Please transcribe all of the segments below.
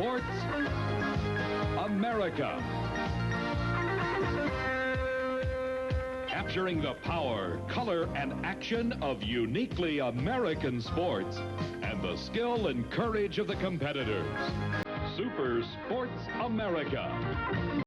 Sports America. Capturing the power, color, and action of uniquely American sports and the skill and courage of the competitors. Super Sports America.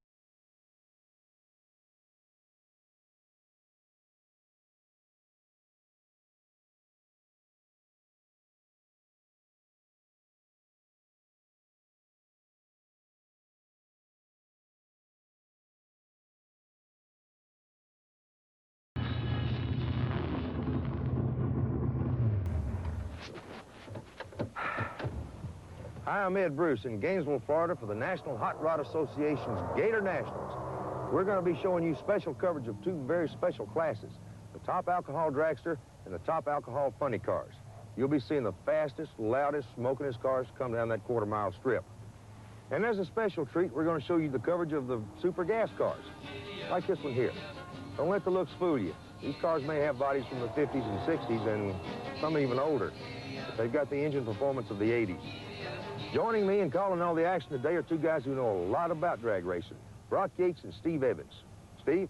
Hi, I'm Ed Bruce in Gainesville, Florida for the National Hot Rod Association's Gatornationals. We're going to be showing you special coverage of two very special classes, the top alcohol dragster and the top alcohol funny cars. You'll be seeing the fastest, loudest, smokingest cars come down that quarter-mile strip. And as a special treat, we're going to show you the coverage of the super gas cars, like this one here. Don't let the looks fool you. These cars may have bodies from the 50s and 60s and some even older, but they've got the engine performance of the 80s. Joining me and calling all the action today are two guys who know a lot about drag racing, Brock Yates and Steve Evans. Steve?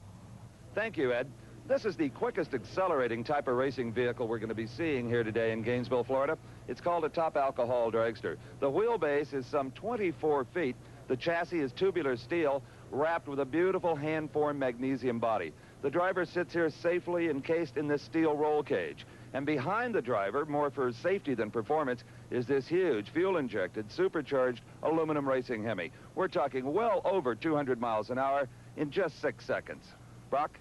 Thank you, Ed. This is the quickest accelerating type of racing vehicle we're going to be seeing here today in Gainesville, Florida. It's called a top alcohol dragster. The wheelbase is some 24 feet. The chassis is tubular steel wrapped with a beautiful hand-formed magnesium body. The driver sits here safely encased in this steel roll cage. And behind the driver, more for safety than performance, is this huge fuel-injected, supercharged aluminum racing Hemi. We're talking well over 200 miles an hour in just 6 seconds. Brock?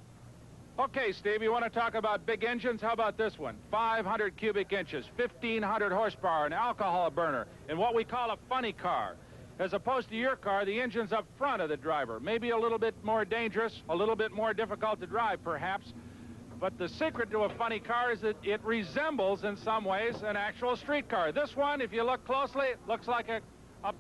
Okay, Steve, you want to talk about big engines? How about this one? 500 cubic inches, 1,500 horsepower, an alcohol burner, and what we call a funny car. As opposed to your car, the engine's up front of the driver. Maybe a little bit more dangerous, a little bit more difficult to drive, perhaps. But the secret to a funny car is that it resembles, in some ways, an actual street car. This one, if you look closely, looks like a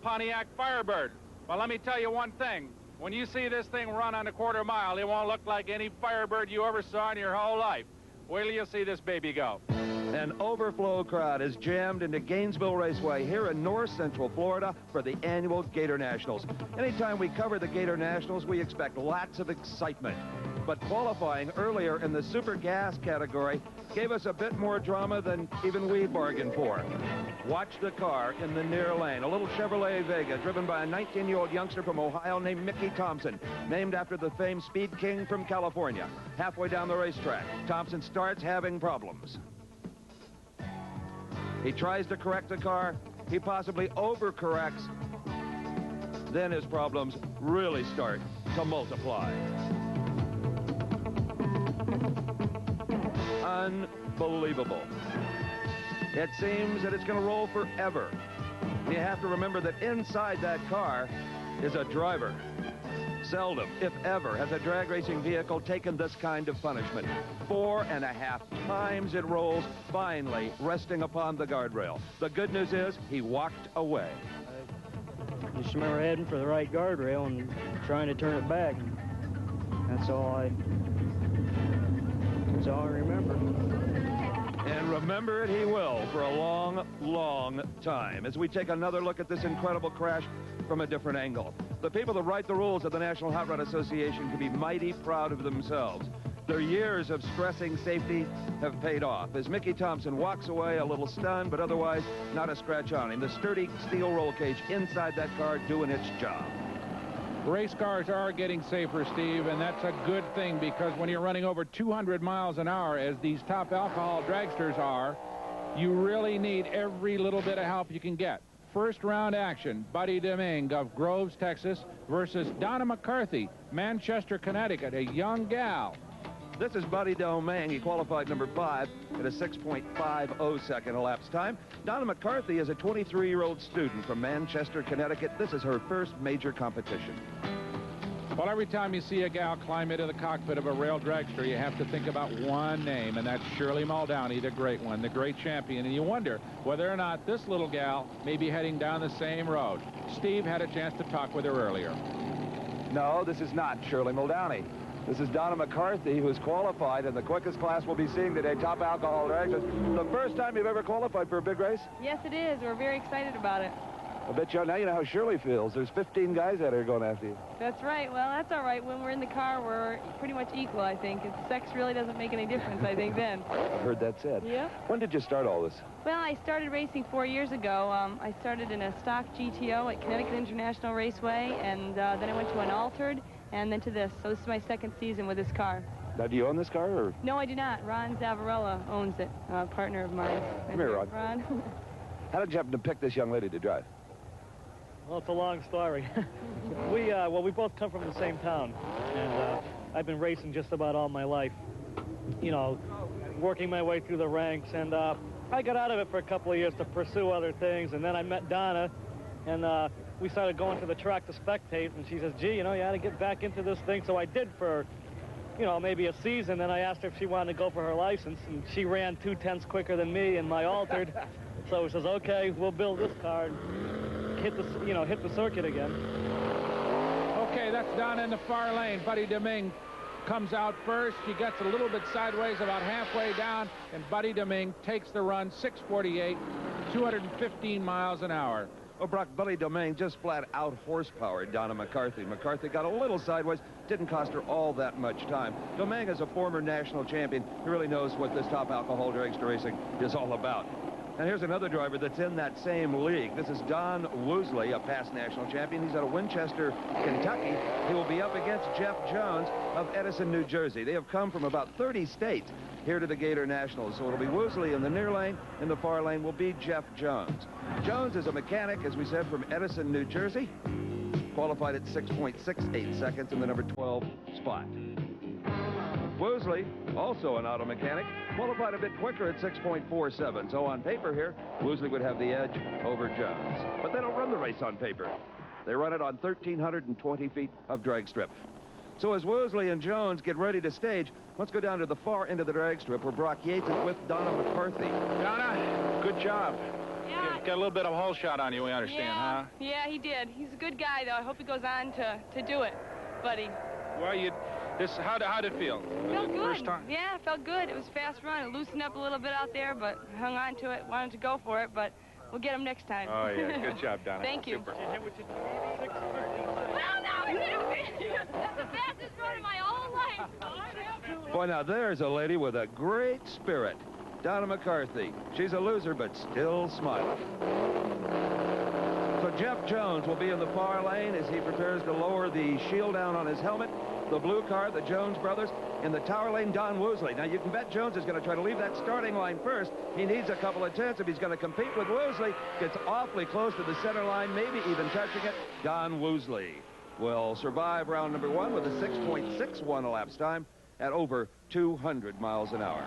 Pontiac Firebird. Well, let me tell you one thing. When you see this thing run on a quarter mile, it won't look like any Firebird you ever saw in your whole life. Wait till you see this baby go. An overflow crowd is jammed into Gainesville Raceway here in north central Florida for the annual Gatornationals. Anytime we cover the Gatornationals, we expect lots of excitement. But qualifying earlier in the super gas category gave us a bit more drama than even we bargained for. Watch the car in the near lane, a little Chevrolet Vega driven by a 19-year-old youngster from Ohio named Mickey Thompson, named after the famed Speed King from California. Halfway down the racetrack, Thompson starts having problems. He tries to correct the car. He possibly overcorrects. Then his problems really start to multiply. Unbelievable. It seems that it's going to roll forever. You have to remember that inside that car is a driver. Seldom, if ever, has a drag racing vehicle taken this kind of punishment. 4.5 times it rolls, finally resting upon the guardrail. The good news is he walked away. I just remember heading for the right guardrail and trying to turn it back. That's all I remember. And remember it he will for a long, long time as we take another look at this incredible crash from a different angle. The people that write the rules of the National Hot Rod Association can be mighty proud of themselves. Their years of stressing safety have paid off as Mickey Thompson walks away a little stunned, but otherwise not a scratch on him. The sturdy steel roll cage inside that car doing its job. Race cars are getting safer, Steve, and that's a good thing because when you're running over 200 miles an hour, as these top alcohol dragsters are, you really need every little bit of help you can get. First round action, Buddy Domingue of Groves, Texas, versus Donna McCarthy, Manchester, Connecticut, a young gal. This is Buddy Domingue. He qualified number 5 at a 6.50 second elapsed time. Donna McCarthy is a 23-year-old student from Manchester, Connecticut. This is her first major competition. Well, every time you see a gal climb into the cockpit of a rail dragster, you have to think about one name, and that's Shirley Muldowney, the great one, the great champion. And you wonder whether or not this little gal may be heading down the same road. Steve had a chance to talk with her earlier. No, this is not Shirley Muldowney. This is Donna McCarthy, who's qualified in the quickest class we'll be seeing today, top alcohol dragsters. The first time you've ever qualified for a big race? Yes, it is. We're very excited about it. I bet you now you know how Shirley feels. There's 15 guys out here going after you. That's right. Well, that's all right. When we're in the car, we're pretty much equal, I think. Sex really doesn't make any difference, I think, then. I've heard that said. Yeah. When did you start all this? Well, I started racing 4 years ago. I started in a stock GTO at Connecticut International Raceway, and then I went to an altered, and then to this. So this is my second season with this car. Now, do you own this car, or? No, I do not. Ron Zavarella owns it, a partner of mine. Come here, Ron. Ron. How did you happen to pick this young lady to drive? Well, it's a long story. We both come from the same town, and I've been racing just about all my life. You know, working my way through the ranks, and I got out of it for a couple of years to pursue other things, and then I met Donna, and we started going to the track to spectate, and she says, gee, you know, you ought to get back into this thing. So I did for, you know, maybe a season. Then I asked her if she wanted to go for her license, and she ran 2/10 quicker than me in my altered. So she says, okay, we'll build this car and hit the circuit again. Okay, that's Donna in the far lane. Buddy Domingue comes out first. She gets a little bit sideways about halfway down, and Buddy Domingue takes the run, 6:48, 215 miles an hour. Oh, Brock, Buddy Domingue just flat out horsepowered Donna McCarthy. McCarthy got a little sideways, didn't cost her all that much time. Domingue is a former national champion. He really knows what this top alcohol dragster racing is all about. And here's another driver that's in that same league. This is Don Woosley, a past national champion. He's out of Winchester, Kentucky. He will be up against Jeff Jones of Edison, New Jersey. They have come from about 30 states here to the Gator Nationals. So it'll be Woosley in the near lane. In the far lane will be Jeff Jones. Jones is a mechanic, as we said, from Edison, New Jersey. Qualified at 6.68 seconds in the number 12 spot. Woosley, also an auto mechanic, qualified a bit quicker at 6.47. So on paper here, Woosley would have the edge over Jones. But they don't run the race on paper. They run it on 1,320 feet of drag strip. So as Woosley and Jones get ready to stage, let's go down to the far end of the drag strip where Brock Yates is with Donna McCarthy. Donna, good job. Yeah. Got a little bit of a hole shot on you, we understand, huh? Yeah, he did. He's a good guy, though. I hope he goes on to do it, buddy. Well, how'd it feel? Felt good. First time? Yeah, it felt good. It was a fast run. It loosened up a little bit out there, but hung on to it. Wanted to go for it, but we'll get him next time. Oh, yeah. Good job, Donna. Thank you. Super. Well, no, that's the fastest run of my whole life. Boy, now there's a lady with a great spirit. Donna McCarthy. She's a loser, but still smiling. So Jeff Jones will be in the far lane as he prepares to lower the shield down on his helmet. The blue car, the Jones brothers. In the tower lane, Don Woosley. Now, you can bet Jones is going to try to leave that starting line first. He needs a couple of tenths if he's going to compete with Woosley. Gets awfully close to the center line, maybe even touching it. Don Woosley will survive round number 1 with a 6.61 elapsed time at over 200 miles an hour.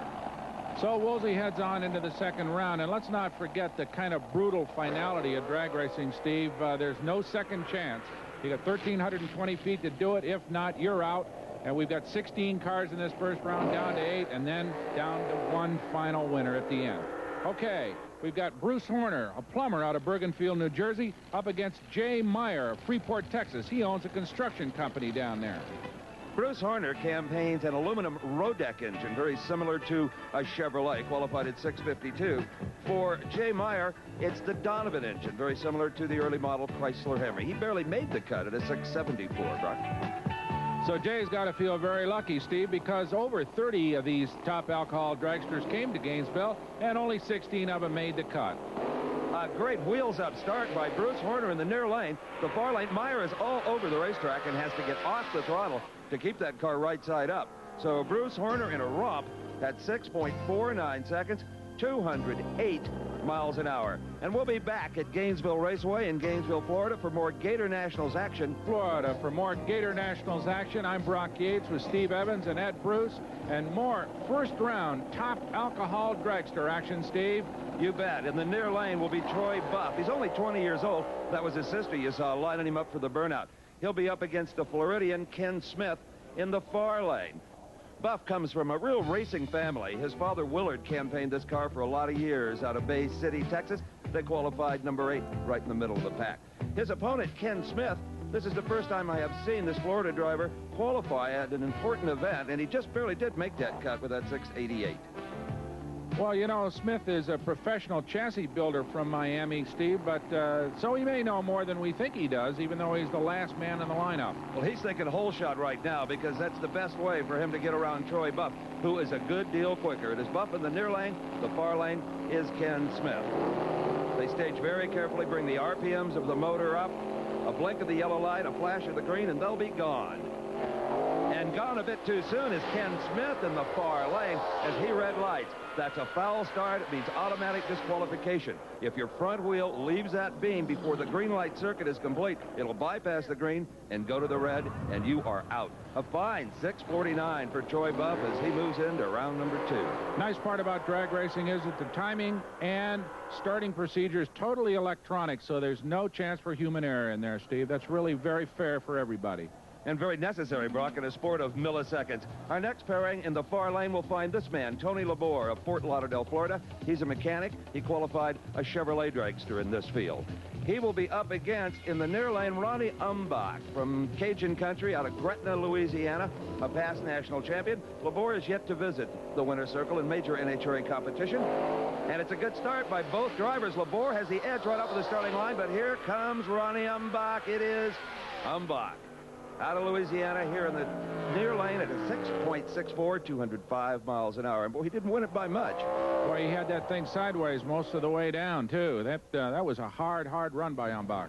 So Woolsey heads on into the second round, and let's not forget the kind of brutal finality of drag racing, Steve. There's no second chance. You got 1,320 feet to do it. If not, you're out. And we've got 16 cars in this first round, down to 8, and then down to 1 final winner at the end. Okay, we've got Bruce Horner, a plumber out of Bergenfield, New Jersey, up against Jay Meyer of Freeport, Texas. He owns a construction company down there. Bruce Horner campaigns an aluminum Rodeck engine, very similar to a Chevrolet, qualified at 652. For Jay Meyer, it's the Donovan engine, very similar to the early model Chrysler Hemi. He barely made the cut at a 674, Brock. So Jay's got to feel very lucky, Steve, because over 30 of these top alcohol dragsters came to Gainesville, and only 16 of them made the cut. A great wheels-up start by Bruce Horner in the near lane. The far lane, Meyer is all over the racetrack and has to get off the throttle to keep that car right side up. So Bruce Horner in a romp at 6.49 seconds, 208 miles an hour. And we'll be back at Gainesville Raceway in Gainesville, Florida for more Gator Nationals action. Florida, for more Gator Nationals action, I'm Brock Yates with Steve Evans and Ed Bruce, and more first-round top alcohol dragster action, Steve. You bet. In the near lane will be Troy Buff. He's only 20 years old. That was his sister you saw lining him up for the burnout. He'll be up against the Floridian Ken Smith in the far lane. Buff comes from a real racing family. His father, Willard, campaigned this car for a lot of years out of Bay City, Texas. They qualified number 8 right in the middle of the pack. His opponent, Ken Smith, this is the first time I have seen this Florida driver qualify at an important event, and he just barely did make that cut with that 688. Well, you know, Smith is a professional chassis builder from Miami, Steve, but so he may know more than we think he does, even though he's the last man in the lineup. Well, he's thinking hole shot right now because that's the best way for him to get around Troy Buff, who is a good deal quicker. It is Buff in the near lane. The far lane is Ken Smith. They stage very carefully, bring the RPMs of the motor up, a blink of the yellow light, a flash of the green, and they'll be gone. And gone a bit too soon is Ken Smith in the far lane as he red lights. That's a foul start. It means automatic disqualification. If your front wheel leaves that beam before the green light circuit is complete, it'll bypass the green and go to the red, and you are out. A fine 6:49 for Troy Buff as he moves into round number 2. Nice part about drag racing is that the timing and starting procedure is totally electronic, so there's no chance for human error in there, Steve. That's really very fair for everybody. And very necessary, Brock, in a sport of milliseconds. Our next pairing in the far lane will find this man, Tony Lebor of Fort Lauderdale, Florida. He's a mechanic. He qualified a Chevrolet dragster in this field. He will be up against, in the near lane, Ronnie Umbach from Cajun country out of Gretna, Louisiana, a past national champion. Lebor is yet to visit the winner's circle in major NHRA competition. And it's a good start by both drivers. Lebor has the edge right up to the starting line, but here comes Ronnie Umbach. It is Umbach out of Louisiana here in the near lane at a 6.64, 205 miles an hour. And boy, he didn't win it by much. Boy, he had that thing sideways most of the way down, too. That was a hard run by Umbach.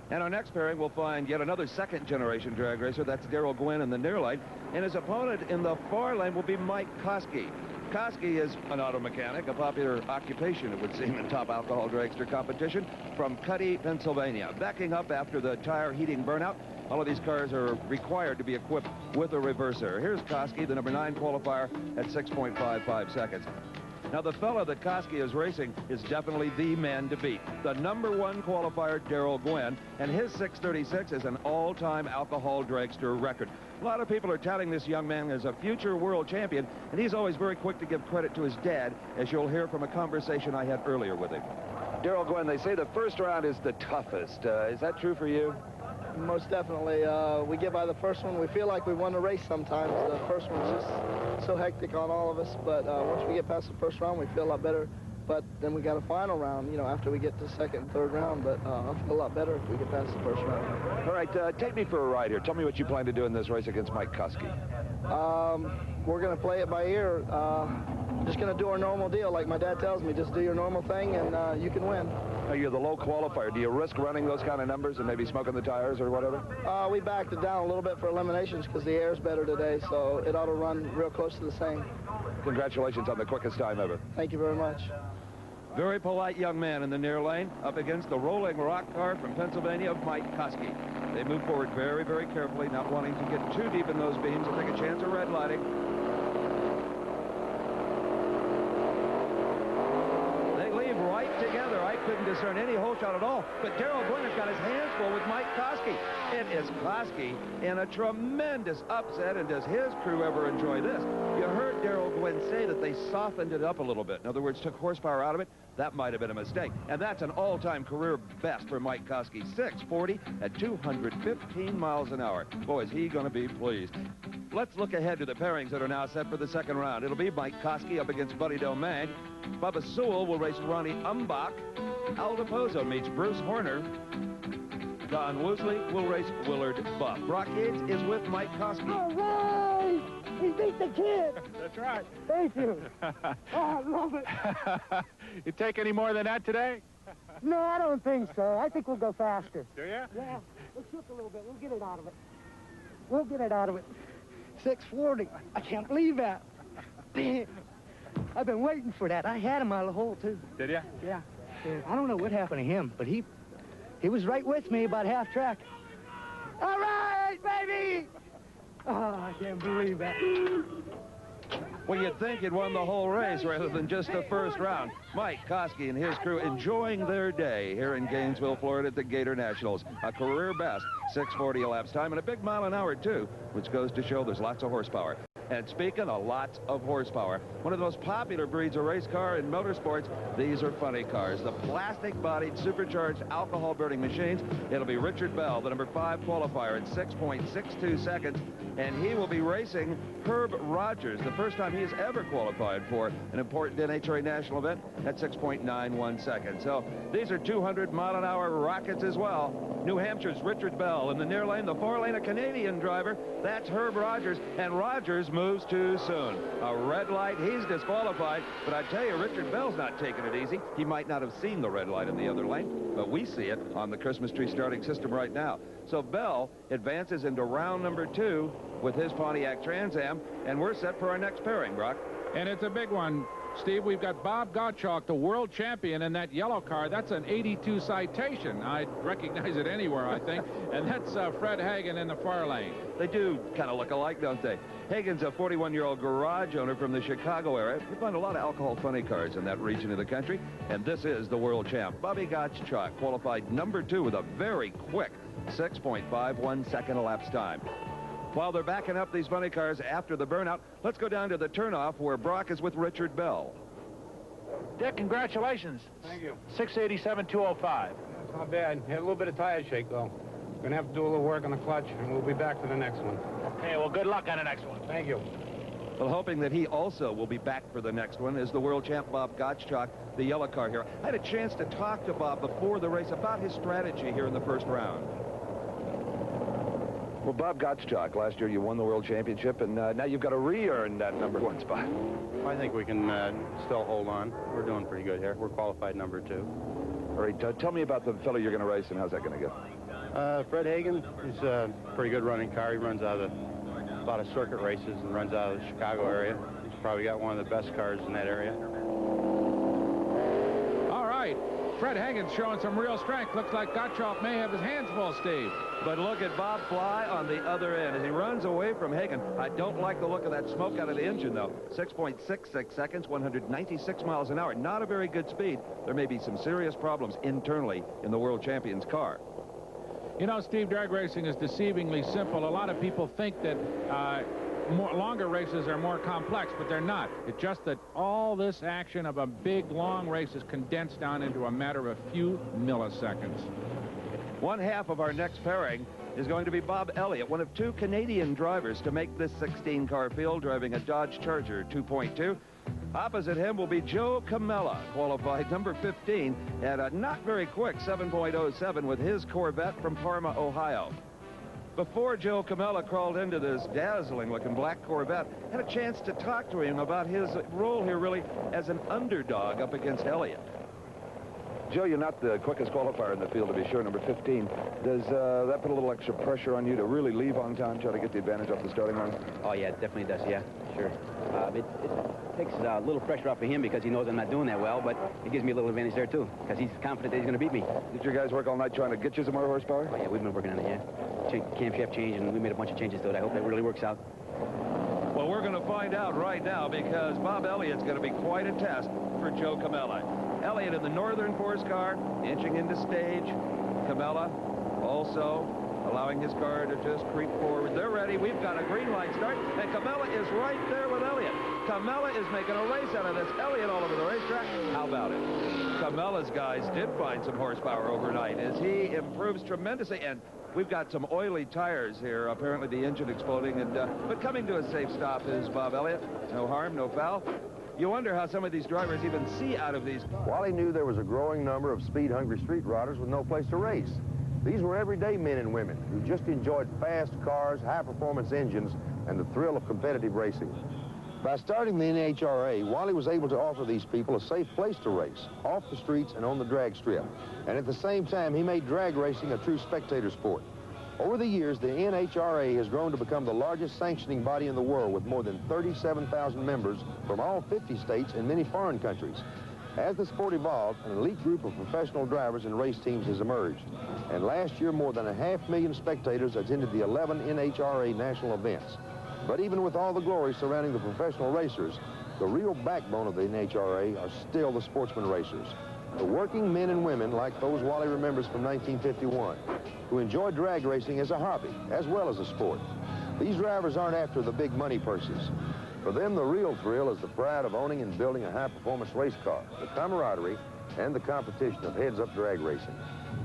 And our next pairing will find yet another second-generation drag racer. That's Darrell Gwynn in the near lane. And his opponent in the far lane will be Mike Kosky. Kosky is an auto mechanic, a popular occupation, it would seem, in top alcohol dragster competition, from Cuddy, Pennsylvania. Backing up after the tire heating burnout, all of these cars are required to be equipped with a reverser. Here's Kosky, the number 9 qualifier, at 6.55 seconds. Now, the fellow that Kosky is racing is definitely the man to beat. The number 1 qualifier, Darrell Gwynn, and his 6:36 is an all-time alcohol dragster record. A lot of people are touting this young man as a future world champion, and he's always very quick to give credit to his dad, as you'll hear from a conversation I had earlier with him. Darrell Gwynn, they say the first round is the toughest. Is that true for you? Most definitely. We get by the first one. We feel like we won the race sometimes. The first one's just so hectic on all of us. But once we get past the first round, we feel a lot better. But then we got a final round, you know, after we get to second and third round. But I feel a lot better if we get past the first round. All right, take me for a ride here. Tell me what you plan to do in this race against Mike Kosky. We're going to play it by ear. Just going to do our normal deal. Like my dad tells me, just do your normal thing and you can win. You're the low qualifier. Do you risk running those kind of numbers and maybe smoking the tires or whatever? We backed it down a little bit for eliminations because the air's better today, so it ought to run real close to the same. Congratulations on the quickest time ever. Thank you very much. Very polite young man in the near lane up against the rolling rock car from Pennsylvania of Mike Kosky. They move forward very, very carefully, not wanting to get too deep in those beams and take a chance of red lighting. Right together. I couldn't discern any hole shot at all, but Darrell Gwynn has got his hands full with Mike Kosky. It is Kosky in a tremendous upset, and does his crew ever enjoy this? You heard Darrell Gwynn say that they softened it up a little bit. In other words, took horsepower out of it. That might have been a mistake. And that's an all-time career best for Mike Kosky. 6:40 at 215 miles an hour. Boy, is he going to be pleased. Let's look ahead to the pairings that are now set for the second round. It'll be Mike Kosky up against Buddy Domingue. Bubba Sewell will race Ronnie Umbach. Al DePozo meets Bruce Horner. Don Woosley will race Willard Buff. Brock Yates is with Mike Kosky. All right! He beat the kid! That's right. Thank you. Oh, I love it. You take any more than that today? No, I don't think so. I think we'll go faster. Do you? Yeah. We'll shoot a little bit. We'll get it out of it. We'll get it out of it. 6:40. I can't believe that. I've been waiting for that. I had him out of the hole, too. Did you? Yeah. I don't know what happened to him, but he was right with me about half track. All right, baby! Oh, I can't believe that. Well, you'd think he'd won the whole race rather than just the first round. Mike Kosky and his crew enjoying their day here in Gainesville, Florida at the Gatornationals. A career best 6:40 elapsed time and a big mile an hour, too, which goes to show there's lots of horsepower. And speaking of lots of horsepower, one of the most popular breeds of race car in motorsports, these are funny cars. The plastic-bodied, supercharged, alcohol-burning machines. It'll be Richard Bell, the number 5 qualifier at 6.62 seconds. And he will be racing Herb Rodgers, the first time he has ever qualified for an important NHRA national event at 6.91 seconds. So these are 200-mile-an-hour rockets as well. New Hampshire's Richard Bell in the near lane. The far lane, a Canadian driver. That's Herb Rodgers. And Rodgers moves too soon. A red light. He's disqualified. But I tell you, Richard Bell's not taking it easy. He might not have seen the red light in the other lane, but we see it on the Christmas tree starting system right now. So Bell advances into round number 2 with his Pontiac Trans Am, and we're set for our next pairing, Brock. And it's a big one, Steve. We've got Bob Gottschalk, the world champion in that yellow car. That's an 82 citation. I'd recognize it anywhere, I think. And that's Fred Hagen in the far lane. They do kind of look alike, don't they? Hagen's a 41-year-old garage owner from the Chicago area. You find a lot of alcohol funny cars in that region of the country. And this is the world champ. Bobby Gottschalk qualified number 2 with a very quick 6.51 second elapsed time. While they're backing up these funny cars after the burnout, let's go down to the turnoff where Brock is with Richard Bell. Dick, congratulations. Thank you. 687-205. That's not bad. Had a little bit of tire shake, though. Gonna have to do a little work on the clutch, and we'll be back for the next one. Okay, well, good luck on the next one. Thank you. Well, hoping that he also will be back for the next one is the world champ Bob Gottschalk, the yellow car here. I had a chance to talk to Bob before the race about his strategy here in the first round. Well, Bob Gottschalk, last year you won the world championship, and now you've got to re-earn that number 1 spot. I think we can still hold on. We're doing pretty good here. We're qualified number 2. All right, tell me about the fellow you're going to race, and how's that going to go? Fred Hagen, he's a pretty good running car. He runs out of a lot of circuit races and runs out of the Chicago area. He's probably got one of the best cars in that area. All right. Fred Hagen's showing some real strength. Looks like Gottschalk may have his hands full, Steve. But look at Bob fly on the other end as he runs away from Hagen. I don't like the look of that smoke out of the engine, though. 6.66 seconds, 196 miles an hour. Not a very good speed. There may be some serious problems internally in the world champion's car. You know, Steve, drag racing is deceivingly simple. A lot of people think that longer races are more complex, but they're not. It's just that all this action of a big, long race is condensed down into a matter of a few milliseconds. One half of our next pairing is going to be Bob Elliott, one of 2 Canadian drivers to make this 16-car field, driving a Dodge Charger 2.2. Opposite him will be Joe Comella, qualified number 15 at a not very quick 7.07 with his Corvette from Parma, Ohio. Before Joe Comella crawled into this dazzling-looking black Corvette, had a chance to talk to him about his role here, really, as an underdog up against Elliott. Joe, you're not the quickest qualifier in the field, to be sure, number 15. Does that put a little extra pressure on you to really leave on time, try to get the advantage off the starting line? Oh, yeah, it definitely does, yeah, sure. It takes a little pressure off of him because he knows I'm not doing that well, but it gives me a little advantage there, too, because he's confident that he's going to beat me. Did your guys work all night trying to get you some more horsepower? Oh, yeah, we've been working on it, yeah. Camshaft change, and we made a bunch of changes to it. I hope that really works out. Well, we're going to find out right now because Bob Elliott's going to be quite a test for Joe Comella. Elliott in the Northern Force car, inching into stage. Comella also allowing his car to just creep forward. They're ready. We've got a green light start, and Comella is right there with Elliott. Comella is making a race out of this. Elliott all over the racetrack. How about it? Comella's guys did find some horsepower overnight as he improves tremendously, and we've got some oily tires here. Apparently the engine exploding, and but coming to a safe stop is Bob Elliott. No harm, no foul. You wonder how some of these drivers even see out of these cars. Wally knew there was a growing number of speed-hungry street riders with no place to race. These were everyday men and women who just enjoyed fast cars, high-performance engines, and the thrill of competitive racing. By starting the NHRA, Wally was able to offer these people a safe place to race, off the streets and on the drag strip. And at the same time, he made drag racing a true spectator sport. Over the years, the NHRA has grown to become the largest sanctioning body in the world with more than 37,000 members from all 50 states and many foreign countries. As the sport evolved, an elite group of professional drivers and race teams has emerged. And last year, more than 500,000 spectators attended the 11 NHRA national events. But even with all the glory surrounding the professional racers, the real backbone of the NHRA are still the sportsman racers. The working men and women, like those Wally remembers from 1951, who enjoy drag racing as a hobby, as well as a sport. These drivers aren't after the big money purses. For them, the real thrill is the pride of owning and building a high-performance race car, the camaraderie, and the competition of heads-up drag racing.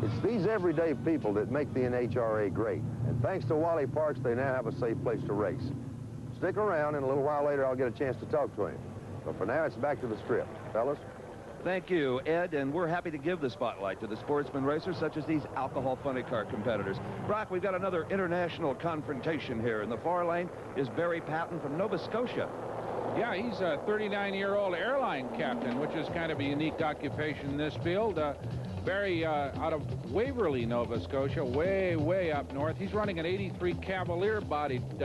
It's these everyday people that make the NHRA great. And thanks to Wally Parks, they now have a safe place to race. Stick around, and a little while later, I'll get a chance to talk to him. But for now, it's back to the script. Fellas? Thank you, Ed, and we're happy to give the spotlight to the sportsman racers such as these alcohol funny car competitors. Brock, we've got another international confrontation here. In the far lane is Barry Paton from Nova Scotia. Yeah, he's a 39-year-old airline captain, which is kind of a unique occupation in this field. Barry out of Waverly, Nova Scotia, way up north. He's running an 83 Cavalier-bodied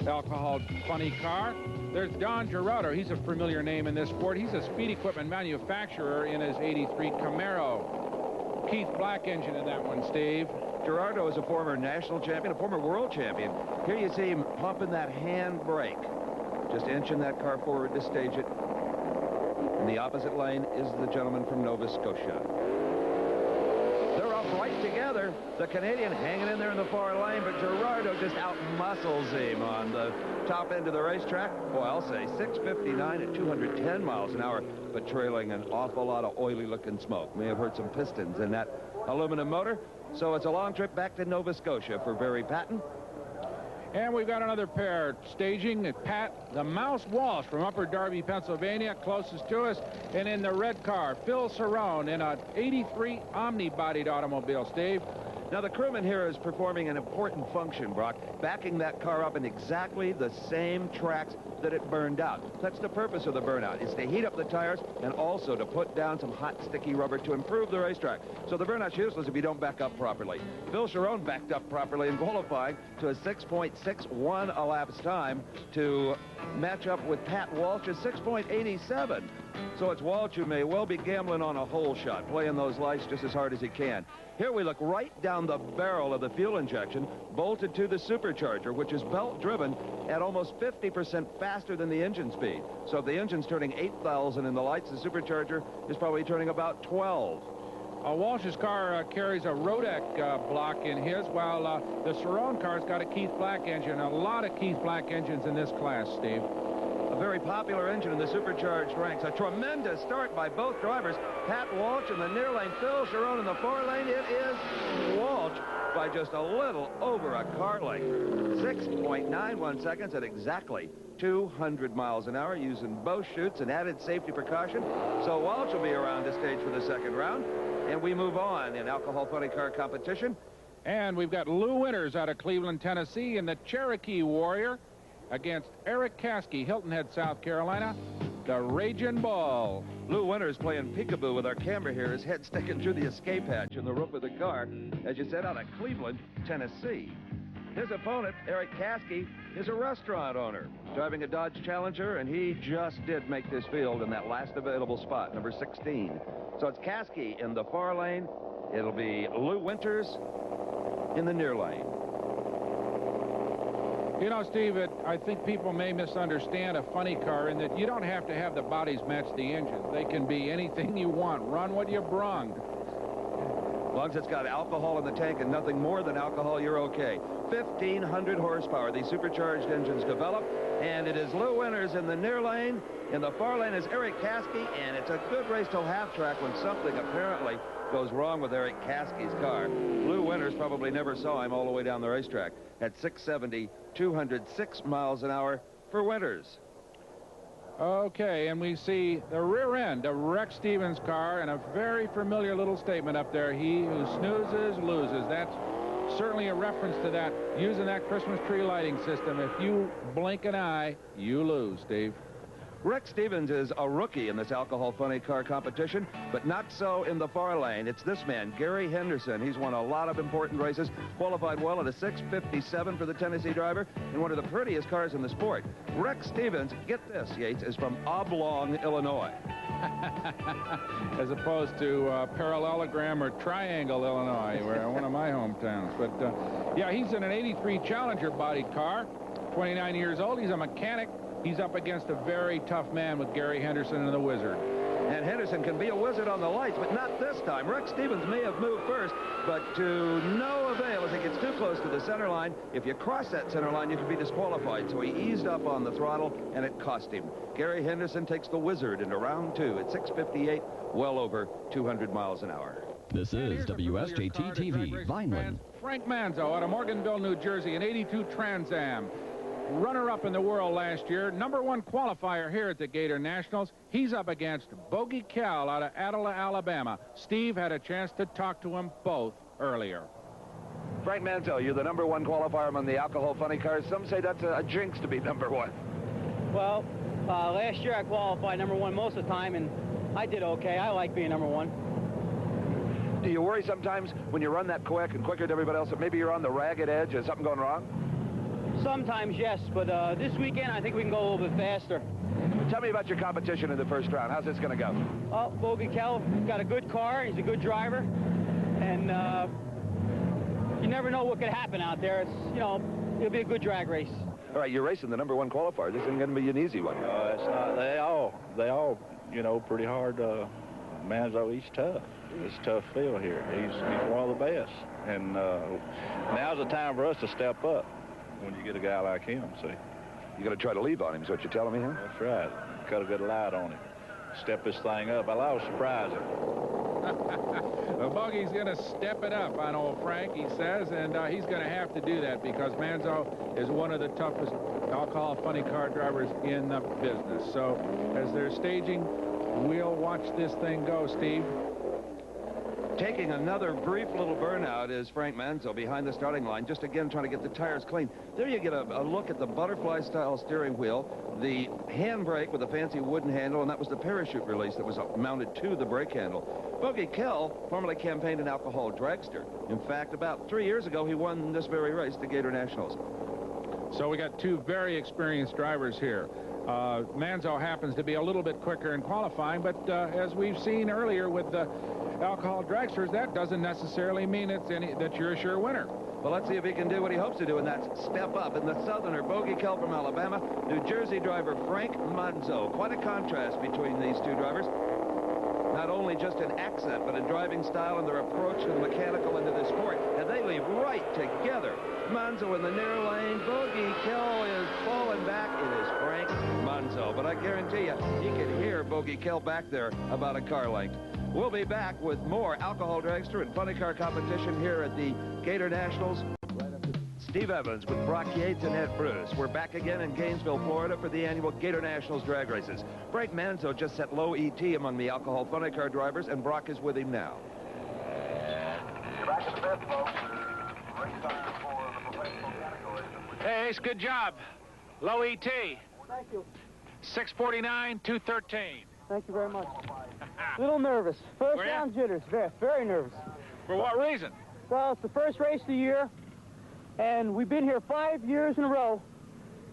alcohol funny car. There's Don Gerardot. He's a familiar name in this sport. He's a speed equipment manufacturer in his 83 Camaro. Keith Black engine in that one, Steve. Gerardot is a former national champion, a former world champion. Here you see him pumping that hand brake, just inching that car forward to stage it. In the opposite lane is the gentleman from Nova Scotia. They're up right together. The Canadian hanging in there in the far lane, but Gerardot just out-muscles him on the top end of the racetrack. Boy, I'll say 659 at 210 miles an hour, but trailing an awful lot of oily-looking smoke. May have heard some pistons in that aluminum motor. So it's a long trip back to Nova Scotia for Barry Paton. And we've got another pair staging at Pat, the Mouse Walsh from Upper Darby, Pennsylvania, closest to us. And in the red car, Phil Cerrone in an 83 Omni-bodied automobile, Steve. Now, the crewman here is performing an important function, Brock, backing that car up in exactly the same tracks that it burned out. That's the purpose of the burnout. It's to heat up the tires and also to put down some hot, sticky rubber to improve the racetrack. So the burnout's useless if you don't back up properly. Phil Cerrone backed up properly in qualifying to a 6.61 elapsed time to match up with Pat Walsh's 6.87. So it's Walsh who may well be gambling on a hole shot, playing those lights just as hard as he can. Here we look right down the barrel of the fuel injection, bolted to the supercharger, which is belt-driven at almost 50% faster than the engine speed. So if the engine's turning 8,000 in the lights, the supercharger is probably turning about 12. Walsh's car carries a Rodec block in his, while the Cerrone car's got a Keith Black engine. A lot of Keith Black engines in this class, Steve. A very popular engine in the supercharged ranks. A tremendous start by both drivers. Pat Walsh in the near lane, Phil Cerrone in the far lane. It is Walsh by just a little over a car length. 6.91 seconds at exactly 200 miles an hour, using both chutes and added safety precaution. So Walsh will be around the stage for the second round. And we move on in alcohol funny car competition. And we've got Lew Winters out of Cleveland, Tennessee, in the Cherokee Warrior against Eric Caskey, Hilton Head, South Carolina, the Raging Bull. Lew Winters playing peekaboo with our camera here, his head sticking through the escape hatch in the roof of the car, as you said, out of Cleveland, Tennessee. His opponent, Eric Caskey, is a restaurant owner, driving a Dodge Challenger, and he just did make this field in that last available spot, number 16. So it's Caskey in the far lane. It'll be Lew Winters in the near lane. You know, Steve, I think people may misunderstand a funny car in that you don't have to have the bodies match the engine. They can be anything you want. Run what you brung. As long as it's got alcohol in the tank and nothing more than alcohol, you're okay. 1,500 horsepower these supercharged engines develop, and it is Lew Winters in the near lane. In the far lane is Eric Caskey, and it's a good race till half track when something apparently goes wrong with Eric Caskey's car. Lew Winters probably never saw him all the way down the racetrack. At 670, 206 miles an hour for Winters. Okay, and we see the rear end of Rex Stevens' car, and a very familiar little statement up there. He who snoozes, loses. That's certainly a reference to that, using that Christmas tree lighting system. If you blink an eye, you lose, Steve. Rex Stevens is a rookie in this alcohol funny car competition, but not so in the far lane. It's this man, Gary Henderson. He's won a lot of important races, qualified well at a 6:57 for the Tennessee driver, and one of the prettiest cars in the sport. Rex Stevens, get this, Yates, is from Oblong, Illinois. As opposed to parallelogram or triangle, Illinois, where one of my hometowns. But, yeah, he's in an 83 Challenger bodied car, 29 years old. He's a mechanic. He's up against a very tough man with Gary Henderson and the Wizard. And Henderson can be a wizard on the lights, but not this time. Rex Stevens may have moved first, but to no avail as he gets too close to the center line. If you cross that center line, you could be disqualified. So he eased up on the throttle, and it cost him. Gary Henderson takes the Wizard into round 2 at 6:58, well over 200 miles an hour. This is WSJT-TV, Vineland. Frank Manzo out of Morganville, New Jersey, an 82 Trans Am. Runner-up in the world last year, #1 qualifier here at the Gator Nationals. He's up against Bogey Kell out of Adela, Alabama. Steve had a chance to talk to him both earlier. Frank Manzo, you're the #1 qualifier among the alcohol funny cars. Some say that's a jinx to be #1. Well, last year I qualified #1 most of the time, and I did okay. I like being #1. Do you worry sometimes when you run that quick and quicker than everybody else that maybe you're on the ragged edge? Is something going wrong? Sometimes, yes, but this weekend I think we can go a little bit faster. Tell me about your competition in the first round. How's this going to go? Well, Bogey Kell got a good car. He's a good driver, and you never know what could happen out there. It's, you know, it'll be a good drag race. All right, you're racing the #1 qualifier. This isn't going to be an easy one. It's not. They all, you know, pretty hard. Manzo, he's tough. It's a tough field here. He's one of the best, and now's the time for us to step up. When you get a guy like him, see. You got to try to leave on him, is what you're telling me, huh? That's right. Got a good light on him. Step this thing up. I was surprised. Well, Bogey's going to step it up on old Frank, he says, and he's going to have to do that because Manzo is one of the toughest alcohol funny car drivers in the business. So as they're staging, we'll watch this thing go, Steve. Taking another brief little burnout is Frank Manzo behind the starting line, just again trying to get the tires clean. There you get a look at the butterfly-style steering wheel, the handbrake with a fancy wooden handle, and that was the parachute release that was mounted to the brake handle. Bogey Kell formerly campaigned an alcohol dragster. In fact, about 3 years ago, he won this very race, the Gator Nationals. So we got two very experienced drivers here. Manzo happens to be a little bit quicker in qualifying, but as we've seen earlier with the alcohol dragsters, that doesn't necessarily mean that you're a sure winner. Well, let's see if he can do what he hopes to do, and that's step up. In the Southerner, Bogey Kell from Alabama, New Jersey driver Frank Manzo. Quite a contrast between these two drivers. Not only just in accent, but in driving style and their approach to the mechanical into the sport. And they leave right together. Manzo in the near lane. Bogey Kell is falling back. It is Frank Manzo. But I guarantee you can hear Bogey Kell back there about a car length. We'll be back with more alcohol dragster and funny car competition here at the Gator Nationals. Steve Evans with Brock Yates and Ed Bruce. We're back again in Gainesville, Florida for the annual Gator Nationals drag races. Frank Manzo just set low ET among the alcohol funny car drivers, and Brock is with him now. Back at the best, folks. Race time for the professional category. Hey, Ace, good job. Low ET. Thank you. 649, 213. Thank you very much. A little nervous. First round jitters. Very, very nervous. For what reason? Well, it's the first race of the year, and we've been here 5 years in a row.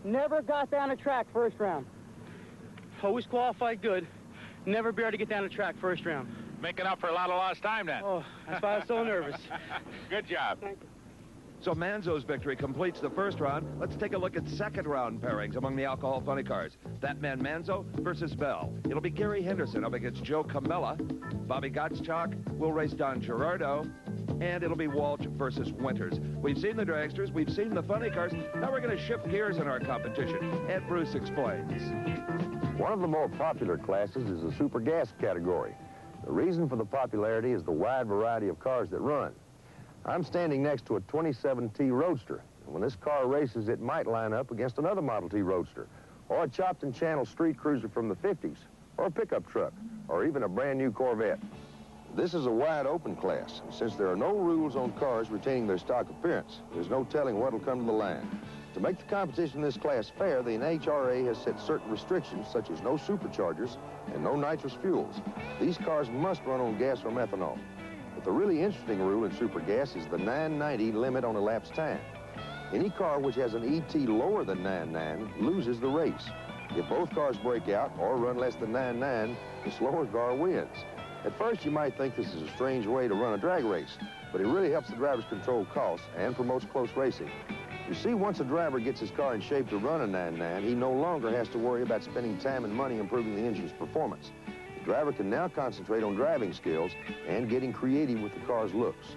Never got down the track first round. Always qualified good. Never be able to get down the track first round. Making up for a lot of lost time then. Oh, that's why I was so nervous. Good job. Thank you. So Manzo's victory completes the first round. Let's take a look at second round pairings among the alcohol funny cars. That man Manzo versus Bell. It'll be Gary Henderson up against Joe Comella. Bobby Gottschalk will race Don Gerardot. And it'll be Walsh versus Winters. We've seen the dragsters, we've seen the funny cars. Now we're going to shift gears in our competition. Ed Bruce explains. One of the more popular classes is the super gas category. The reason for the popularity is the wide variety of cars that run. I'm standing next to a 27T Roadster. And when this car races, it might line up against another Model T Roadster, or a chopped and channeled street cruiser from the 50s, or a pickup truck, or even a brand new Corvette. This is a wide open class, and since there are no rules on cars retaining their stock appearance, there's no telling what'll come to the line. To make the competition in this class fair, the NHRA has set certain restrictions, such as no superchargers and no nitrous fuels. These cars must run on gas or methanol. But the really interesting rule in super gas is the 990 limit on elapsed time. Any car which has an ET lower than 9.9 loses the race. If both cars break out or run less than 9.9, the slower car wins. At first, you might think this is a strange way to run a drag race, but it really helps the drivers control costs and promotes close racing. You see, once a driver gets his car in shape to run a 9.9, he no longer has to worry about spending time and money improving the engine's performance. The driver can now concentrate on driving skills and getting creative with the car's looks.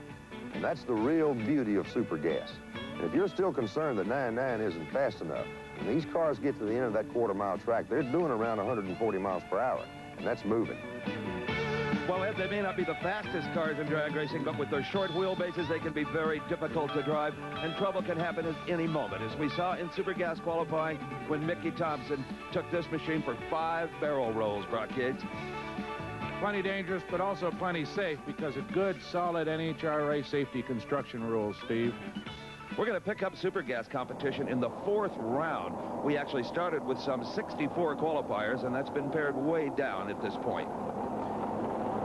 And that's the real beauty of super gas. And if you're still concerned that 99 isn't fast enough, when these cars get to the end of that quarter-mile track, they're doing around 140 miles per hour, and that's moving. Well, Ed, they may not be the fastest cars in drag racing, but with their short wheelbases, they can be very difficult to drive, and trouble can happen at any moment, as we saw in super gas qualifying when Mickey Thompson took this machine for 5 barrel rolls, Brock Yates. Plenty dangerous, but also plenty safe because of good, solid NHRA safety construction rules, Steve. We're going to pick up super gas competition in the 4th round. We actually started with some 64 qualifiers, and that's been pared way down at this point.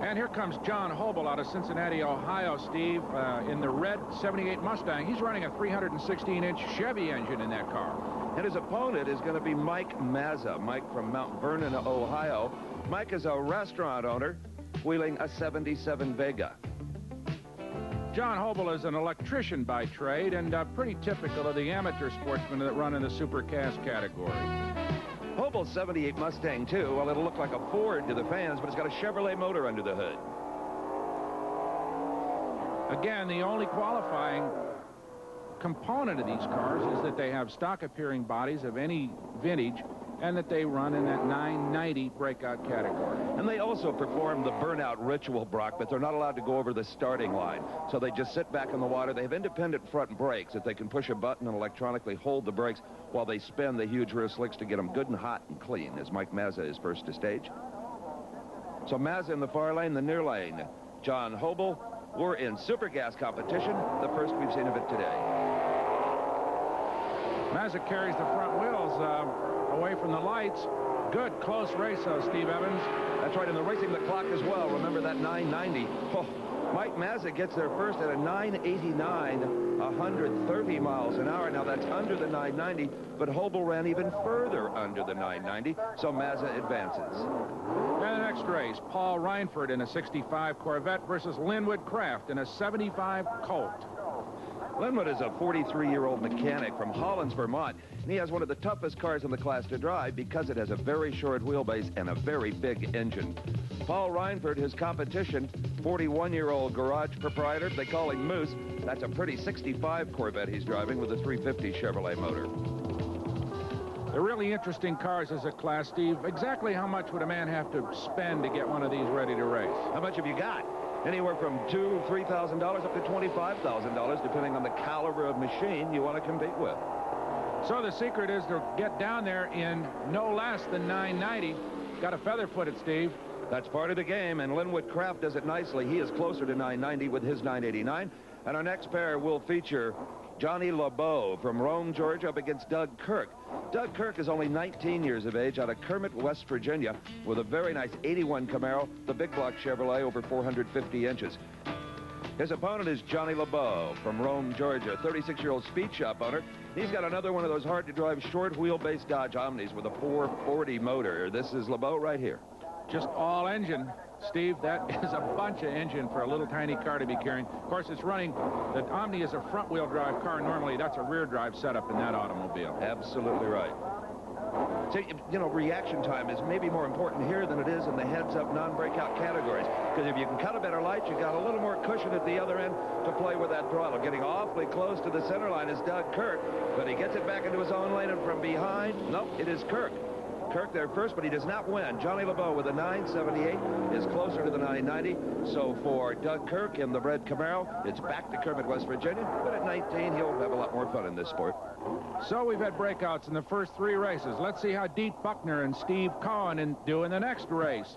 And here comes John Hobel out of Cincinnati, Ohio, Steve, in the red 78 Mustang. He's running a 316-inch Chevy engine in that car. And his opponent is going to be Mike Mazza. Mike from Mount Vernon, Ohio. Mike is a restaurant owner wheeling a 77 Vega. John Hobel is an electrician by trade and pretty typical of the amateur sportsmen that run in the supercast category. Hobel's 78 Mustang, too. Well, it'll look like a Ford to the fans, but it's got a Chevrolet motor under the hood. Again, the only qualifying component of these cars is that they have stock-appearing bodies of any vintage and that they run in that 990 breakout category. And they also perform the burnout ritual, Brock, but they're not allowed to go over the starting line. So they just sit back in the water. They have independent front brakes that they can push a button and electronically hold the brakes while they spin the huge rear slicks to get them good and hot and clean, as Mike Mazza is first to stage. So Mazza in the far lane, the near lane. John Hobel. We're in super gas competition, the first we've seen of it today. Mazza carries the front wheels away from the lights. Good close race, though, Steve Evans. That's right, and they're racing the clock as well. Remember that 990. Oh, Mike Mazza gets there first at a 989, 130 miles an hour. Now, that's under the 990, but Hobel ran even further under the 990, so Mazza advances. And the next race, Paul Reinford in a 65 Corvette versus Linwood Kraft in a 75 Colt. Linwood is a 43-year-old mechanic from Hollins, Vermont, and he has one of the toughest cars in the class to drive because it has a very short wheelbase and a very big engine. Paul Reinford, his competition, 41-year-old garage proprietor. They call him Moose. That's a pretty 65 Corvette he's driving with a 350 Chevrolet motor. They're really interesting cars as a class, Steve. Exactly how much would a man have to spend to get one of these ready to race? How much have you got? Anywhere from $2,000, $3,000 up to $25,000, depending on the caliber of machine you want to compete with. So the secret is to get down there in no less than 990. Got to feather foot it, Steve. That's part of the game, and Linwood Kraft does it nicely. He is closer to 990 with his 989. And our next pair will feature Johnny Lebor from Rome, Georgia, up against Doug Kirk. Doug Kirk is only 19 years of age out of Kermit, West Virginia, with a very nice 81 Camaro, the big block Chevrolet, over 450 inches. His opponent is Johnny Lebor from Rome, Georgia, 36-year-old speed shop owner. He's got another one of those hard-to-drive short wheelbase Dodge Omnis with a 440 motor. This is Lebor right here. Just all engine. Steve, that is a bunch of engine for a little tiny car to be carrying. Of course, it's running, the Omni is a front-wheel drive car. Normally, that's a rear-drive setup in that automobile. Absolutely right. So, you know, reaction time is maybe more important here than it is in the heads-up non-breakout categories. Because if you can cut a better light, you got a little more cushion at the other end to play with that throttle. Getting awfully close to the center line is Doug Kirk, but he gets it back into his own lane, and from behind, nope, it is Kirk. Kirk there first, but he does not win. Johnny Lebor with a 978 is closer to the 990. So for Doug Kirk in the red Camaro, it's back to Kermit, West Virginia. But at 19, he'll have a lot more fun in this sport. So we've had breakouts in the first 3 races. Let's see how Deet Buckner and Steve Cohen do in the next race.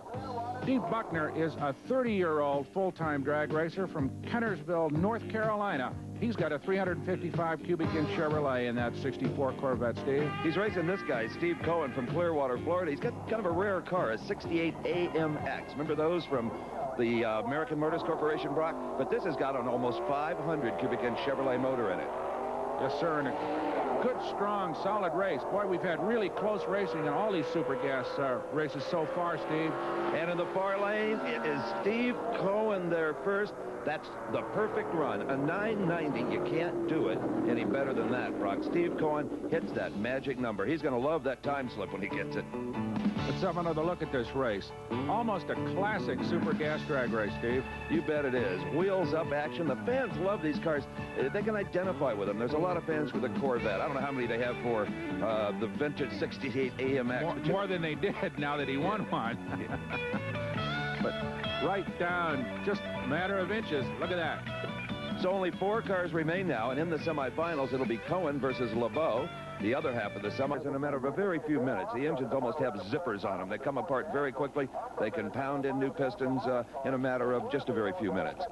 Deet Buckner is a 30-year-old full-time drag racer from Kennersville, North Carolina. He's got a 355 cubic inch Chevrolet in that 64 Corvette, Steve. He's racing this guy, Steve Cohen from Clearwater, Florida. He's got kind of a rare car, a 68 AMX. Remember those from the American Motors Corporation, Brock? But this has got an almost 500 cubic inch Chevrolet motor in it. Yes, sir, and a good, strong, solid race. Boy, we've had really close racing in all these super gas races so far, Steve. And in the far lane, it is Steve Cohen there first. That's the perfect run, a 990. You can't do it any better than that, Brock. Steve Cohen hits that magic number. He's going to love that time slip when he gets it. Let's have another look at this race. Almost a classic super gas drag race, Steve. You bet it is. Wheels up action. The fans love these cars. They can identify with them. There's a lot of fans for the Corvette. I don't know how many they have for the vintage 68 AMX. More than they did now that he won one. But right down, just a matter of inches. Look at that. So only 4 cars remain now, and in the semifinals, it'll be Cohen versus Lebor. The other half of the semis in a matter of a very few minutes. The engines almost have zippers on them. They come apart very quickly. They can pound in new pistons in a matter of just a very few minutes.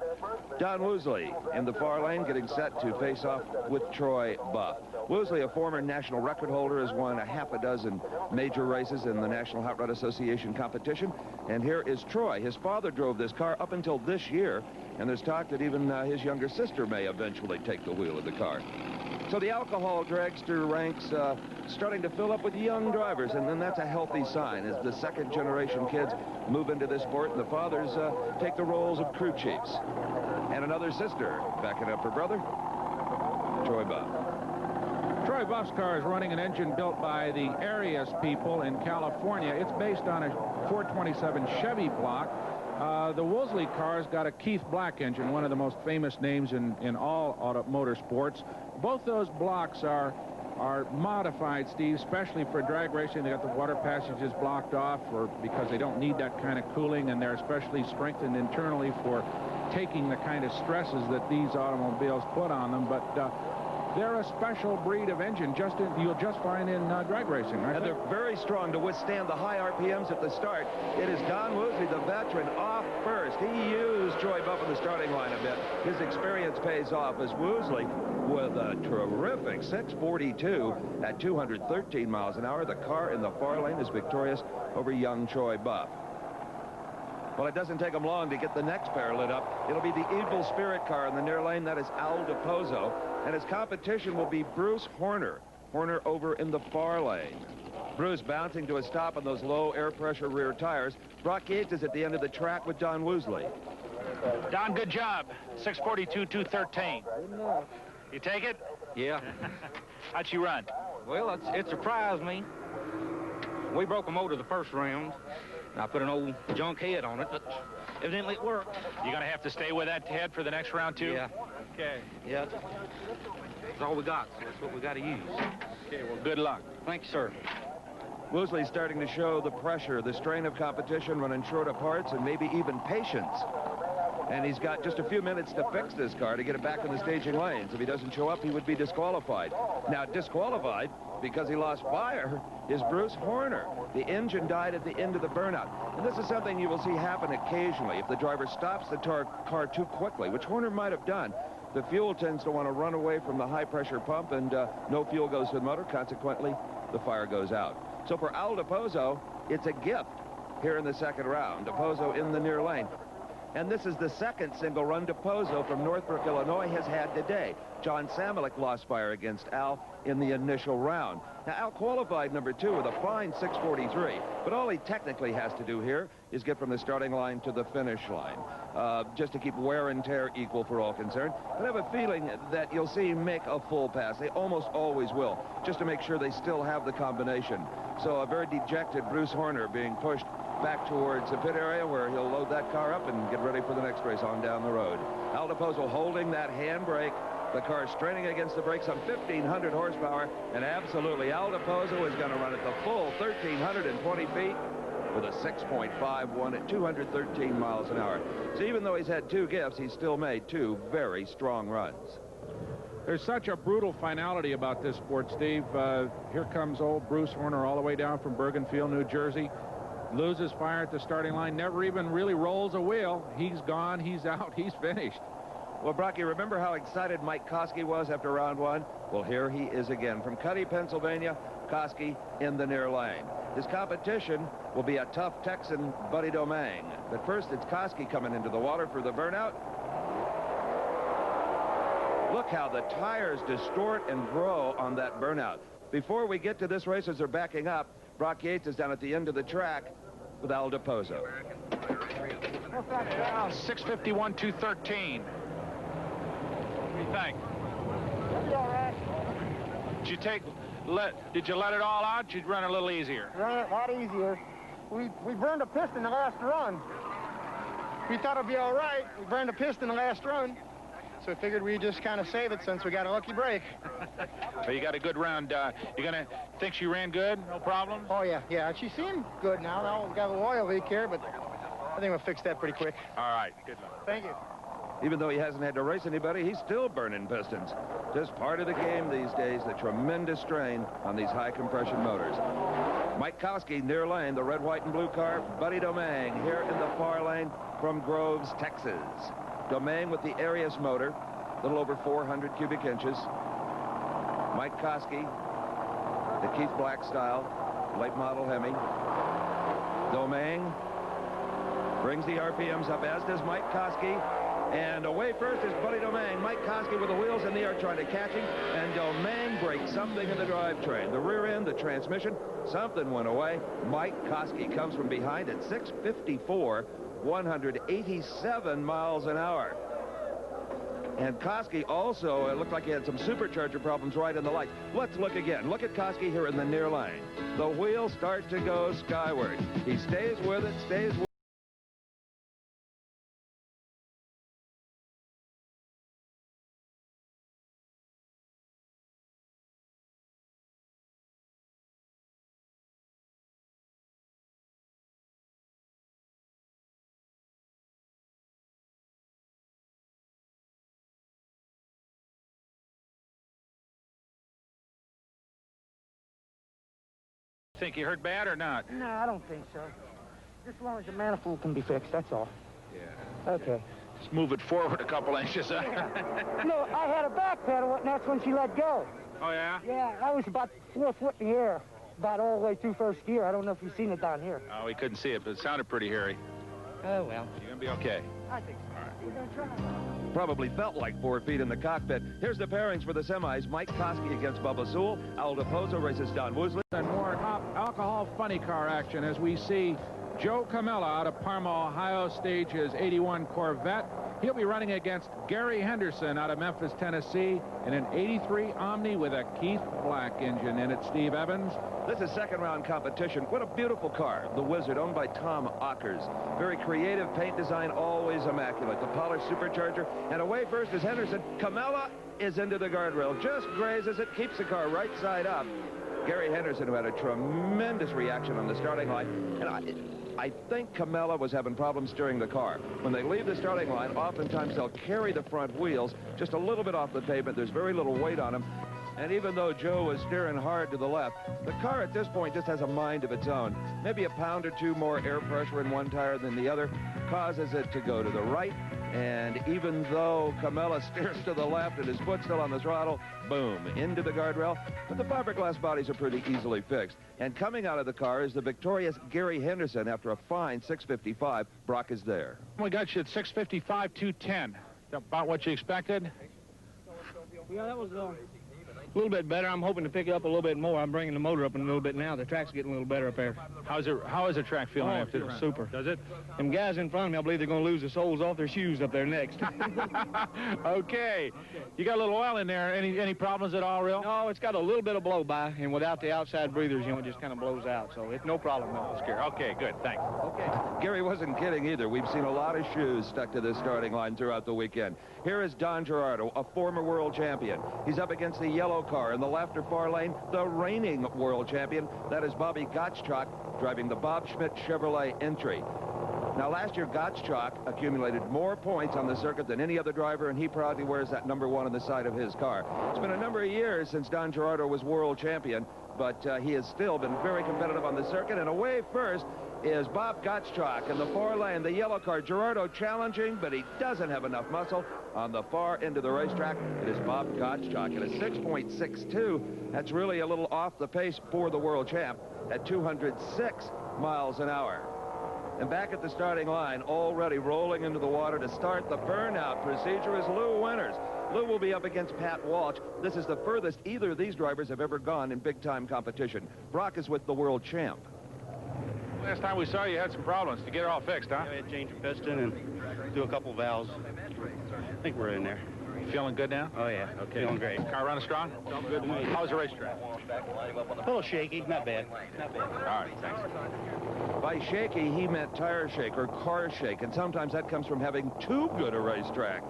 Don Woosley in the far lane getting set to face off with Troy Buff. Woosley, a former national record holder, has won a half a dozen major races in the National Hot Rod Association competition. And here is Troy. His father drove this car up until this year, and there's talk that even his younger sister may eventually take the wheel of the car. So the alcohol dragster ranks starting to fill up with young drivers, and then that's a healthy sign as the second-generation kids move into this sport, and the fathers take the roles of crew chiefs. And another sister backing up her brother, Troy Buff. Troy Buff's car is running an engine built by the Arias people in California. It's based on a 427 Chevy block. The Woosley car's got a Keith Black engine, one of the most famous names in all motorsports. Both those blocks are modified, Steve, especially for drag racing. They got the water passages blocked off because they don't need that kind of cooling, and they're especially strengthened internally for taking the kind of stresses that these automobiles put on them. But they're a special breed of engine you'll just find in drag racing, right? And they're very strong to withstand the high RPMs at the start. It is Don Woosley, the veteran, off first. He used Troy Buff in the starting line a bit. His experience pays off as Woosley, with a terrific 642 at 213 miles an hour. The car in the far lane is victorious over young Troy Buff. Well, it doesn't take him long to get the next pair lit up. It'll be the Evil Spirit car in the near lane. That is Al DiPozo. And his competition will be Bruce Horner. Horner over in the far lane. Bruce bouncing to a stop on those low air pressure rear tires. Brock Yates is at the end of the track with Don Woosley. Don, good job. 642, 213. You take it? Yeah. How'd you run? Well, it surprised me. We broke a motor the first round. I put an old junk head on it, but evidently it worked. You gonna have to stay with that head for the next round, too? Yeah. Okay. Yeah. That's all we got, so that's what we got to use. Okay, well, good luck. Thank you, sir. Woosley's starting to show the pressure, the strain of competition, running short of parts, and maybe even patience. And he's got just a few minutes to fix this car to get it back in the staging lanes. If he doesn't show up, he would be disqualified. Now, disqualified because he lost fire is Bruce Horner. The engine died at the end of the burnout. And this is something you will see happen occasionally. If the driver stops the car too quickly, which Horner might have done, the fuel tends to want to run away from the high-pressure pump, and no fuel goes to the motor. Consequently, the fire goes out. So for Al DiPozo, it's a gift here in the second round. DiPozo in the near lane. And this is the second single run DiPozo from Northbrook, Illinois has had today. John Samalik lost fire against Al in the initial round. Now, Al qualified number 2 with a fine 643, but all he technically has to do here is get from the starting line to the finish line, just to keep wear and tear equal for all concerned. But I have a feeling that you'll see him make a full pass. They almost always will, just to make sure they still have the combination. So a very dejected Bruce Horner being pushed back towards the pit area where he'll load that car up and get ready for the next race on down the road. Al DiPozo holding that handbrake. The car straining against the brakes on 1,500 horsepower, and absolutely Al DiPozo is going to run at the full 1,320 feet with a 6.51 at 213 miles an hour. So even though he's had 2 gifts, he's still made 2 very strong runs. There's such a brutal finality about this sport, Steve. Here comes old Bruce Horner all the way down from Bergenfield, New Jersey. Loses fire at the starting line, never even really rolls a wheel. He's gone, he's out, he's finished. Well, Brock, you remember how excited Mike Kosky was after round 1? Well, here he is again. From Cuddy, Pennsylvania, Kosky in the near lane. His competition will be a tough Texan, Buddy Domingue. But first, it's Kosky coming into the water for the burnout. Look how the tires distort and grow on that burnout. Before we get to this race, as they're backing up, Brock Yates is down at the end of the track with Al DiPozo. Yeah, 651, 213. What do you think? That'll be all right. Did you let it all out? You'd run a little easier. Run it a lot easier. We burned a piston the last run. We thought it'd be all right. We burned a piston the last run. So we figured we'd just kind of save it since we got a lucky break. So you got a good round. You gonna think she ran good? No problem? Oh, yeah. She seemed good now. Now we've got a little oil leak here, but I think we'll fix that pretty quick. All right. Good luck. Thank you. Even though he hasn't had to race anybody, he's still burning pistons. Just part of the game these days, the tremendous strain on these high compression motors. Mike Kosky near lane, the red, white, and blue car. Buddy Domingue here in the far lane from Groves, Texas. Domingue with the Arius motor, a little over 400 cubic inches. Mike Kosky, the Keith Black style, late model Hemi. Domingue brings the RPMs up, as does Mike Kosky. And away first is Buddy Domingue. Mike Kosky with the wheels in the air trying to catch him. And Domingue breaks something in the drivetrain. The rear end, the transmission, something went away. Mike Kosky comes from behind at 654, 187 miles an hour. And Kosky also, it looked like he had some supercharger problems right in the lights. Let's look again. Look at Kosky here in the near lane. The wheel starts to go skyward. He stays with it, stays with it. Think you hurt bad or not? No, I don't think so. Just as long as the manifold can be fixed, that's all. Yeah. Okay. Just move it forward a couple inches. Huh? No, I had a back pedal, and that's when she let go. Oh, yeah? Yeah, I was about 4 foot in the air, about all the way through first gear. I don't know if you've seen it down here. Oh, we couldn't see it, but it sounded pretty hairy. Oh, well. You're going to be okay. I think so. All right. We're going to try. Probably felt like 4 feet in the cockpit. Here's the pairings for the semis. Mike Kosky against Bubba Sewell. Al DePozo races Don Woosley. And more alcohol funny car action as we see Joe Comella out of Parma, Ohio, stage his 81 Corvette. He'll be running against Gary Henderson out of Memphis, Tennessee, in an 83 Omni with a Keith Black engine in it. Steve Evans. This is second round competition. What a beautiful car. The Wizard, owned by Tom Ockers. Very creative paint design, always immaculate. The polished supercharger. And away first is Henderson. Comella is into the guardrail. Just grazes it, keeps the car right side up. Gary Henderson, who had a tremendous reaction on the starting line. And I think Comella was having problems steering the car. When they leave the starting line, oftentimes they'll carry the front wheels just a little bit off the pavement. There's very little weight on them. And even though Joe was steering hard to the left, the car at this point just has a mind of its own. Maybe a pound or two more air pressure in one tire than the other causes it to go to the right. And even though Comella steers to the left and his foot's still on the throttle, boom, into the guardrail. But the fiberglass bodies are pretty easily fixed. And coming out of the car is the victorious Gary Henderson after a fine 655. Brock is there. We got you at 655, 210. About what you expected? Yeah, that was a little bit better. I'm hoping to pick it up a little bit more. I'm bringing the motor up a little bit now. The track's getting a little better up there. How is the track feeling after the run? Super. Does it? Them guys in front of me, I believe they're going to lose the soles off their shoes up there next. Okay. You got a little oil in there. Any problems at all, real? No, it's got a little bit of blow by, and without the outside breathers, it just kind of blows out. So it's no problem, no. Okay, good. Thanks. Okay. Gary wasn't kidding either. We've seen a lot of shoes stuck to this starting line throughout the weekend. Here is Don Gerardot, a former world champion. He's up against the yellow car in the left or far lane, the reigning world champion. That is Bobby Gottschalk, driving the Bob Schmidt Chevrolet entry. Now, last year, Gottschalk accumulated more points on the circuit than any other driver, and he proudly wears that number 1 on the side of his car. It's been a number of years since Don Gerardot was world champion, but he has still been very competitive on the circuit. And away first is Bob Gottschalk in the far lane, the yellow car. Gerardot challenging, but he doesn't have enough muscle. On the far end of the racetrack, it is Bob Gottschalk at a 6.62. That's really a little off the pace for the world champ at 206 miles an hour. And back at the starting line, already rolling into the water to start the burnout procedure is Lew Winters. Lew will be up against Pat Walsh. This is the furthest either of these drivers have ever gone in big-time competition. Brock is with the world champ. Last time we saw you, had some problems. To get it all fixed, huh? Yeah, we had to change a piston and do a couple valves. I think we're in there. You feeling good now? Oh, yeah. Okay. Feeling great. Car running strong? Good to me. How's the racetrack? A little shaky. Not bad. Not bad. All right, thanks. By shaky, he meant tire shake or car shake, and sometimes that comes from having too good a racetrack.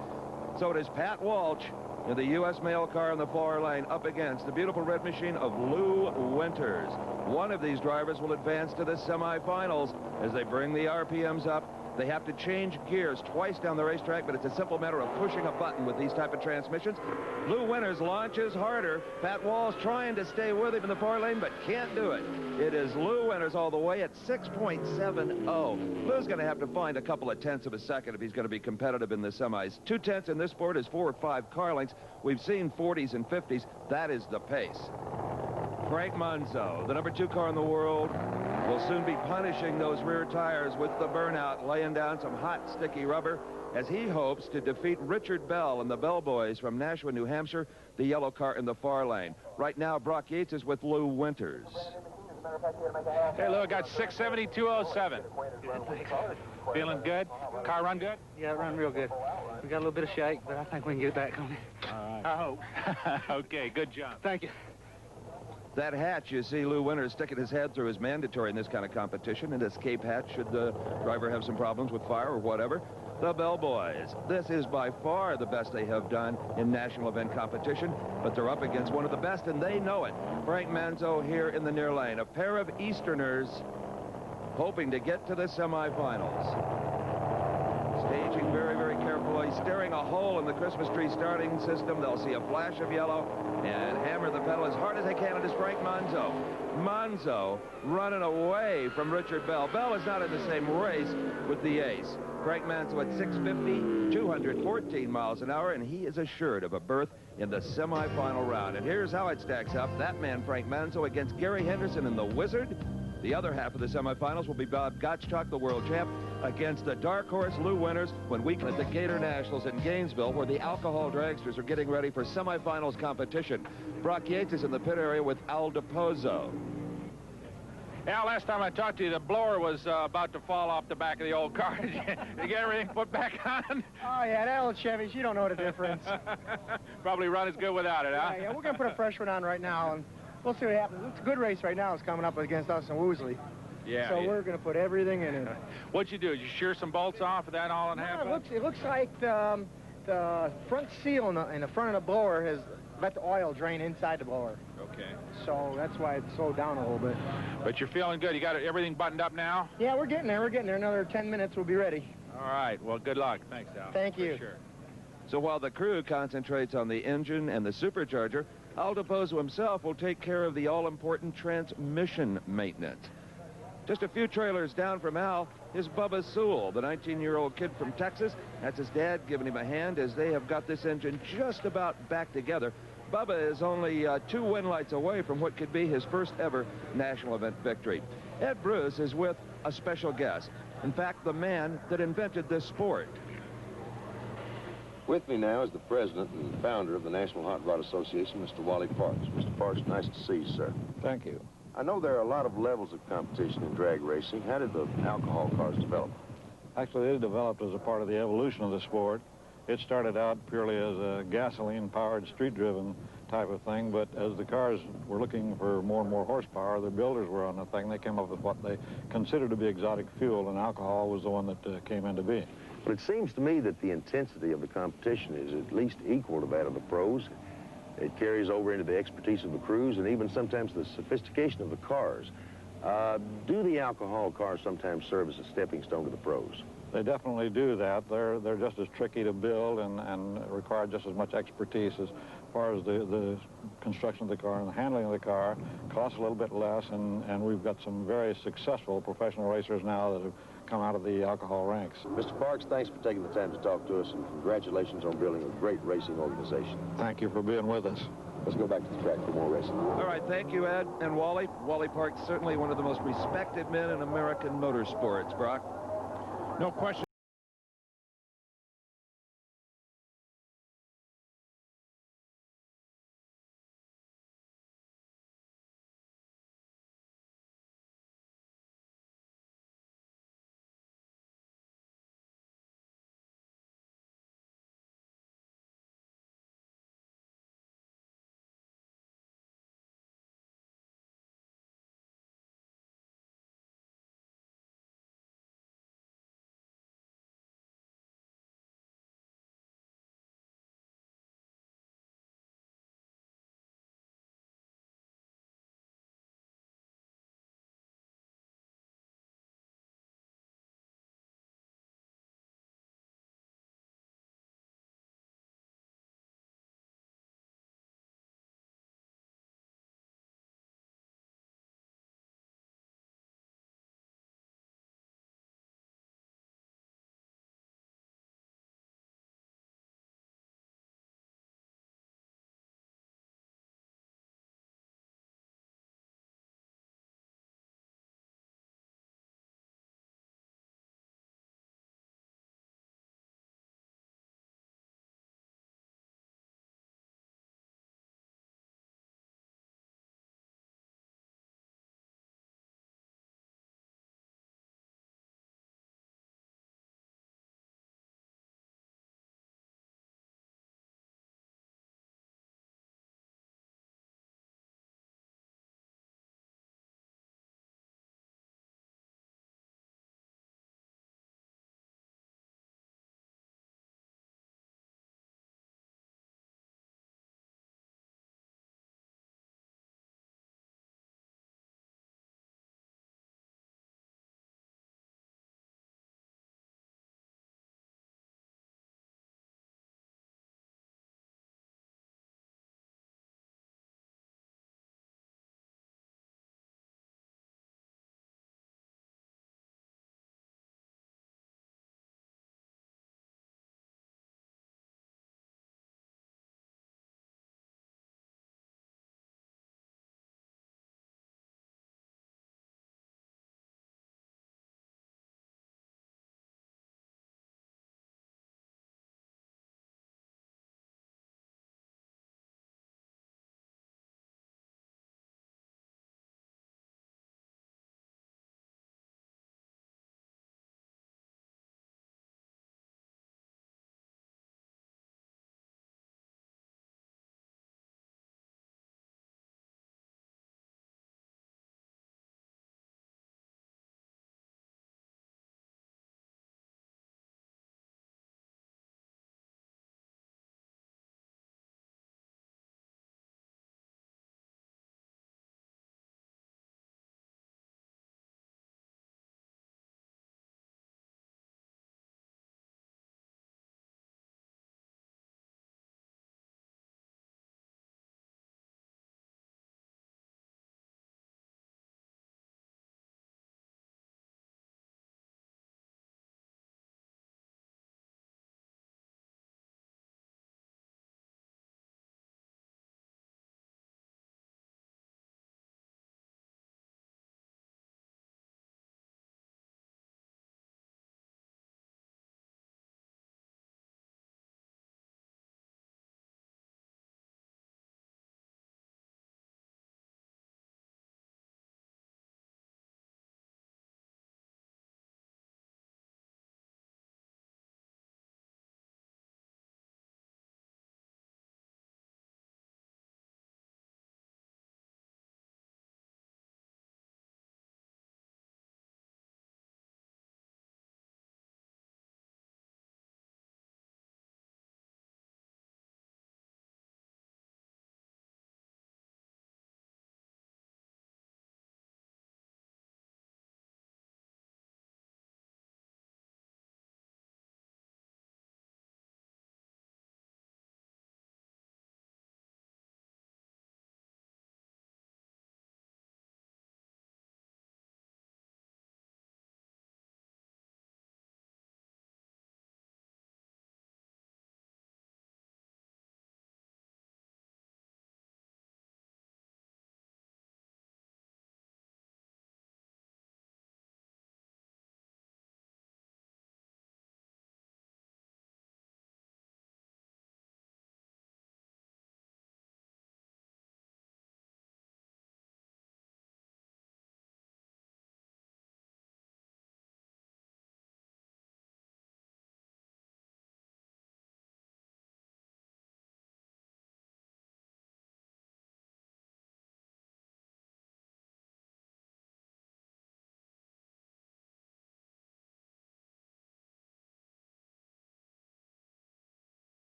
So it is Pat Walsh in the U.S. mail car in the far lane up against the beautiful red machine of Lew Winters. One of these drivers will advance to the semifinals. As they bring the RPMs up, they have to change gears twice down the racetrack, but it's a simple matter of pushing a button with these type of transmissions. Lew Winters launches harder. Pat Walsh trying to stay with him in the far lane, but can't do it. It is Lew Winters all the way at 6.70. Lew's going to have to find a couple of tenths of a second if he's going to be competitive in the semis. 2 tenths in this sport is 4 or 5 car lengths. We've seen 40s and 50s. That is the pace. Frank Manzo, the number 2 car in the world, will soon be punishing those rear tires with the burnout, laying down some hot, sticky rubber as he hopes to defeat Richard Bell and the Bell Boys from Nashua, New Hampshire, the yellow car in the far lane. Right now, Brock Yates is with Lew Winters. Hey, Lew, I got 672.07. Feeling good? Car run good? Yeah, it run real good. We got a little bit of shake, but I think we can get it back on it. All right. I hope. Okay, good job. Thank you. That hatch, you see Lew Winters sticking his head through, is mandatory in this kind of competition. An escape hatch should the driver have some problems with fire or whatever. The Bell Boys. This is by far the best they have done in national event competition, but they're up against one of the best, and they know it. Frank Manzo here in the near lane. A pair of Easterners hoping to get to the semifinals. Staging very, very carefully, staring a hole in the Christmas tree starting system. They'll see a flash of yellow and hammer the pedal as hard as they can. It is Frank Manzo. Manzo running away from Richard Bell. Bell is not in the same race with the ace. Frank Manzo at 650, 214 miles an hour, and he is assured of a berth in the semifinal round. And here's how it stacks up. That man, Frank Manzo, against Gary Henderson and the Wizard. The other half of the semifinals will be Bob Gottschalk, the world champ, against the dark horse Lew Winters when we at the Gatornationals in Gainesville, where the alcohol dragsters are getting ready for semifinals competition. Brock Yates is in the pit area with Al DePozo. Al, last time I talked to you, the blower was about to fall off the back of the old car. Did you get everything put back on? Oh, yeah, that old Chevy, you don't know the difference. Probably run as good without it, huh? Yeah, we're going to put a fresh one on right now, and we'll see what happens. It's a good race right now. It's coming up against us and Woosley. Yeah. So we're going to put everything in it. What'd you do? Did you shear some bolts off of that all in half? It looks like the front seal in the front of the blower has let the oil drain inside the blower. Okay. So that's why it slowed down a little bit. But you're feeling good. You got everything buttoned up now? Yeah, we're getting there. We're getting there. Another 10 minutes, we'll be ready. All right. Well, good luck. Thanks, Al. Thank you. Sure. So while the crew concentrates on the engine and the supercharger, Al DePozo himself will take care of the all-important transmission maintenance. Just a few trailers down from Al is Bubba Sewell, the 19-year-old kid from Texas. That's his dad giving him a hand as they have got this engine just about back together. Bubba is only 2 win lights away from what could be his first ever national event victory. Ed Bruce is with a special guest. In fact, the man that invented this sport. With me now is the president and founder of the National Hot Rod Association, Mr. Wally Parks. Mr. Parks, nice to see you, sir. Thank you. I know there are a lot of levels of competition in drag racing. How did the alcohol cars develop? Actually, it developed as a part of the evolution of the sport. It started out purely as a gasoline-powered, street-driven type of thing, but as the cars were looking for more and more horsepower, the builders were on the thing. They came up with what they considered to be exotic fuel, and alcohol was the one that came into being. But it seems to me that the intensity of the competition is at least equal to that of the pros. It carries over into the expertise of the crews and even sometimes the sophistication of the cars. Do the alcohol cars sometimes serve as a stepping stone to the pros? They definitely do that. They're just as tricky to build and require just as much expertise as far as the construction of the car and the handling of the car. Costs a little bit less, and we've got some very successful professional racers now that have come out of the alcohol ranks. Mr. Parks, thanks for taking the time to talk to us, and congratulations on building a great racing organization. Thank you for being with us. Let's go back to the track for more racing. All right, thank you, Ed and Wally. Wally Parks, certainly one of the most respected men in American motorsports. Brock? No question.